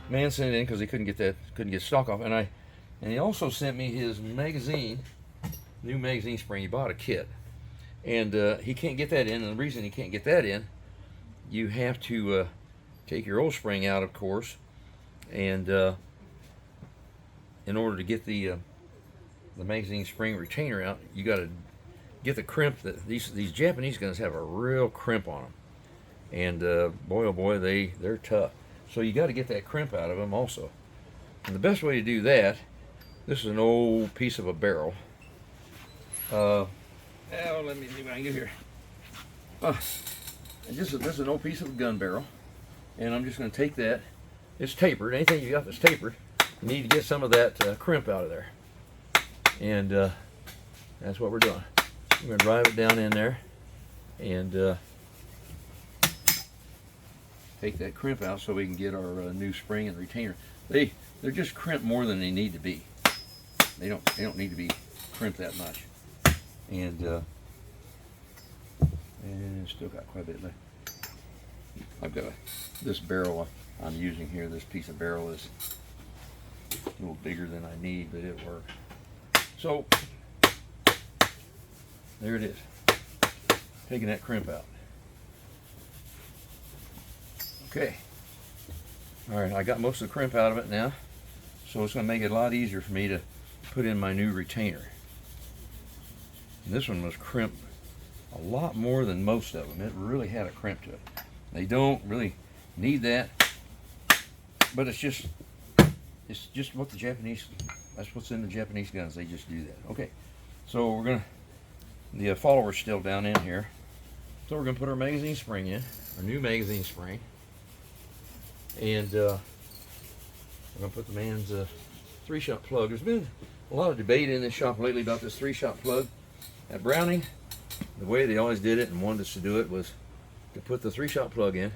Man sent it in because he couldn't get stock off, and he also sent me his magazine, new magazine spring. He bought a kit, and he can't get that in. And the reason he can't get that in, you have to take your old spring out, of course, and in order to get the magazine spring retainer out, you got to get the crimp. That these Japanese guns have a real crimp on them, and boy oh boy, they're tough. So you got to get that crimp out of them also. And the best way to do that, this is an old piece of a barrel. Let me see what I can get here. This is an old piece of a gun barrel, and I'm just going to take that. It's tapered. Anything you got that's tapered, you need to get some of that crimp out of there. And that's what we're doing. We're going to drive it down in there and take that crimp out so we can get our new spring and retainer. They're just crimped more than they need to be. They don't need to be crimped that much. And still got quite a bit left. I've got this barrel I'm using here. This piece of barrel is a little bigger than I need, but it works. So there it is. Taking that crimp out. Okay. All right, I got most of the crimp out of it now, so it's going to make it a lot easier for me to put in my new retainer. And this one was crimped a lot more than most of them. It really had a crimp to it. They don't really need that, but it's just what the Japanese, that's what's in the Japanese guns. They just do that. Okay, so the follower's still down in here, so we're gonna put our magazine spring in, our new magazine spring, and we're gonna put the man's 3-shot plug. There's been a lot of debate in this shop lately about this 3-shot plug. At Browning, the way they always did it and wanted us to do it was to put the 3-shot plug in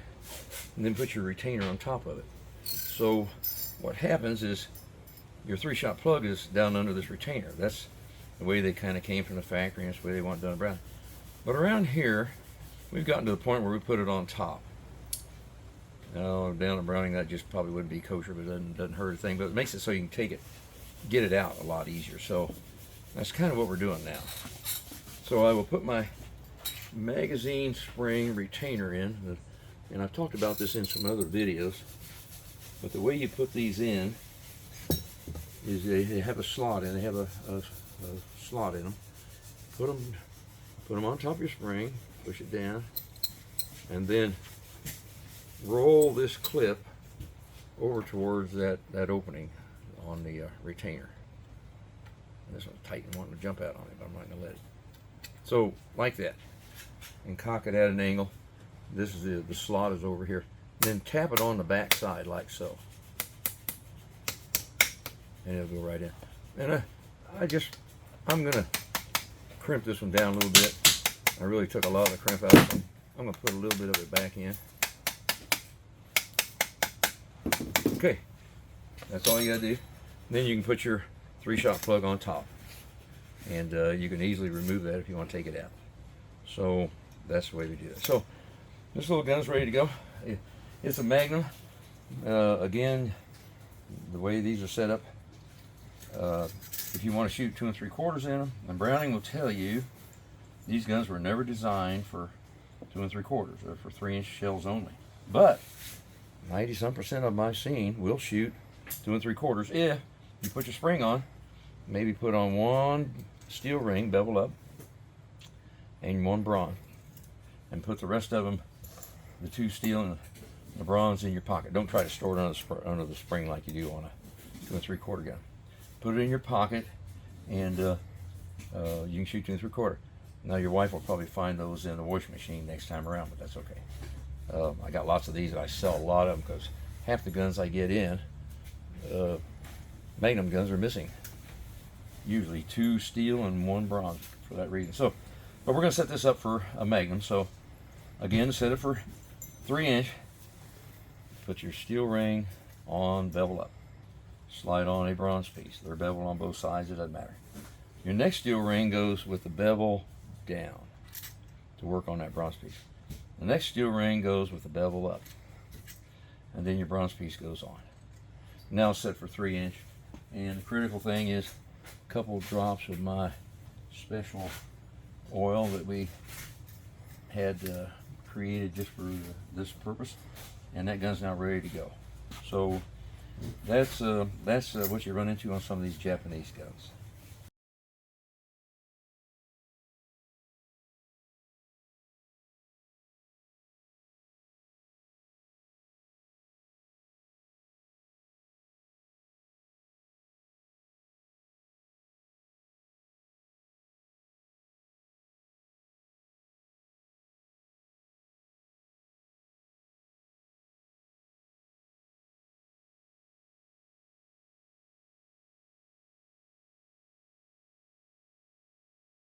and then put your retainer on top of it. So what happens is your 3-shot plug is down under this retainer. That's the way they kind of came from the factory, and that's the way they want it done at Browning. But around here, we've gotten to the point where we put it on top. Now down at Browning, that just probably wouldn't be kosher, but it doesn't hurt a thing. But it makes it so you can get it out a lot easier. So that's kind of what we're doing now. So I will put my magazine spring retainer in, and I've talked about this in some other videos, but the way you put these in is they have a slot in. They have a slot in them. Put them on top of your spring, push it down, and then roll this clip over towards that opening on the retainer. And this one's tight and wanting to jump out on it, but I'm not going to let it. So like that, and cock it at an angle. This is the slot is over here. Then tap it on the back side like so, and it'll go right in. And I'm gonna crimp this one down a little bit. I really took a lot of the crimp out, so I'm gonna put a little bit of it back in. Okay, that's all you gotta do. Then you can put your 3-shot plug on top, and you can easily remove that if you want to take it out. So that's the way we do it. So this little gun's ready to go. It's a Magnum. Again, the way these are set up, if you want to shoot 2 3/4 in them, and Browning will tell you these guns were never designed for 2 3/4. They're for 3-inch shells only. But 90-some% of them I've seen will shoot 2 3/4 if you put your spring on, maybe put on 1 steel ring, bevel up, and 1 bronze, and put the rest of them, the 2 steel and the bronze, in your pocket. Don't try to store it under the spring like you do on a 2 3/4 gun. Put it in your pocket, and you can shoot 2 3/4. Now your wife will probably find those in the washing machine next time around, but that's okay. I got lots of these, and I sell a lot of them because half the guns I get in, Magnum guns, are missing. Usually 2 steel and 1 bronze for that reason. So, but we're going to set this up for a Magnum. So again, set it for 3-inch. Put your steel ring on, bevel up. Slide on a bronze piece. They're beveled on both sides, it doesn't matter. Your next steel ring goes with the bevel down to work on that bronze piece. The next steel ring goes with the bevel up, and then your bronze piece goes on. Now it's set for 3-inch, and the critical thing is a couple drops of my special oil that we had created just for this purpose, and that gun's now ready to go. So that's what you run into on some of these Japanese guns.